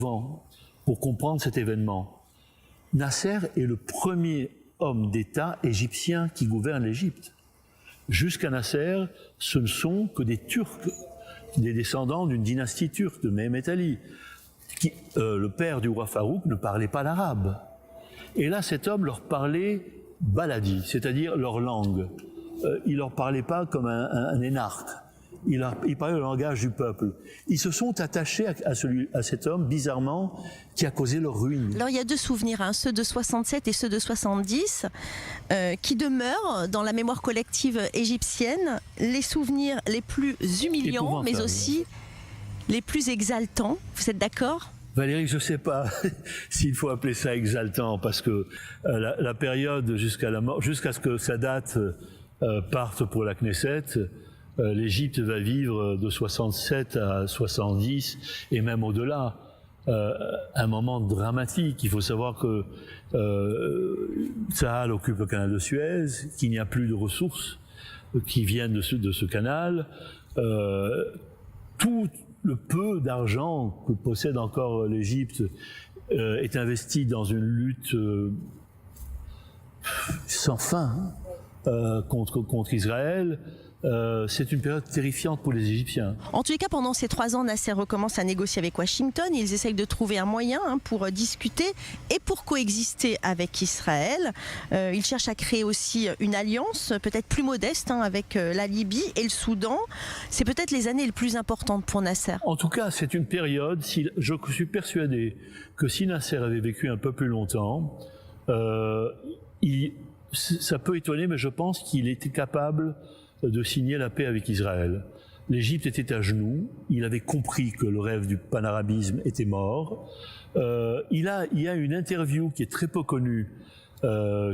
Pour comprendre cet événement, Nasser est le premier homme d'État égyptien qui gouverne l'Égypte. Jusqu'à Nasser, ce ne sont que des Turcs, des descendants d'une dynastie turque, de Mehmet Ali. Le père du roi Farouk ne parlait pas l'arabe. Et là, cet homme leur parlait baladi, c'est-à-dire leur langue. Il ne leur parlait pas comme un énarque. Il parlait le langage du peuple. Ils se sont attachés à cet homme, bizarrement, qui a causé leur ruine. Alors il y a deux souvenirs, hein, ceux de 67 et ceux de 70, qui demeurent dans la mémoire collective égyptienne, les souvenirs les plus humiliants, mais aussi les plus exaltants. Vous êtes d'accord ? Valérie, je ne sais pas s'il faut appeler ça exaltant, parce que la période jusqu'à ce que Sadat parte pour la Knesset, l'Égypte va vivre de 67 à 70 et même au-delà. Un moment dramatique. Il faut savoir que Tsahal occupe le canal de Suez, qu'il n'y a plus de ressources qui viennent de ce canal. Tout le peu d'argent que possède encore l'Égypte est investi dans une lutte sans fin contre Israël. C'est une période terrifiante pour les Égyptiens. En tous les cas, pendant ces 3 ans, Nasser recommence à négocier avec Washington. Ils essayent de trouver un moyen pour discuter et pour coexister avec Israël. Ils cherchent à créer aussi une alliance, peut-être plus modeste, avec la Libye et le Soudan. C'est peut-être les années les plus importantes pour Nasser. En tout cas, c'est une période, je suis persuadé que si Nasser avait vécu un peu plus longtemps, ça peut étonner, mais je pense qu'il était capable de signer la paix avec Israël. L'Égypte était à genoux, il avait compris que le rêve du panarabisme était mort. Il y a une interview qui est très peu connue,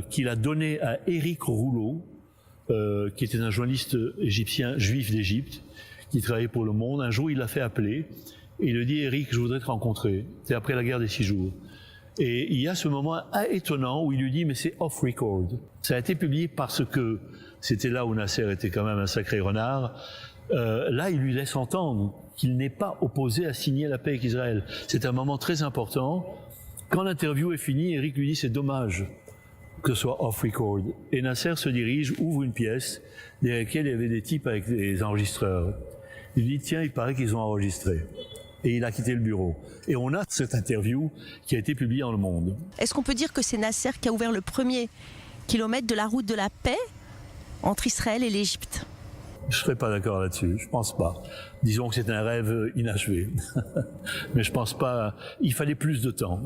qu'il a donnée à Éric Rouleau, qui était un journaliste égyptien juif d'Égypte, qui travaillait pour Le Monde. Un jour, il l'a fait appeler, et il lui dit « Éric, je voudrais te rencontrer ». C'est après la guerre des 6 jours. Et il y a ce moment étonnant où il lui dit « mais c'est off record ». Ça a été publié parce que c'était là où Nasser était quand même un sacré renard. Là, il lui laisse entendre qu'il n'est pas opposé à signer la paix avec Israël. C'est un moment très important. Quand l'interview est finie, Eric lui dit « c'est dommage que ce soit off record ». Et Nasser se dirige, ouvre une pièce dans laquelle il y avait des types avec des enregistreurs. Il dit « tiens, il paraît qu'ils ont enregistré ». Et il a quitté le bureau. Et on a cette interview qui a été publiée dans Le Monde. Est-ce qu'on peut dire que c'est Nasser qui a ouvert le premier kilomètre de la route de la paix entre Israël et l'Égypte? Je ne serais pas d'accord là-dessus, je pense pas. Disons que c'est un rêve inachevé. Mais je pense pas, il fallait plus de temps.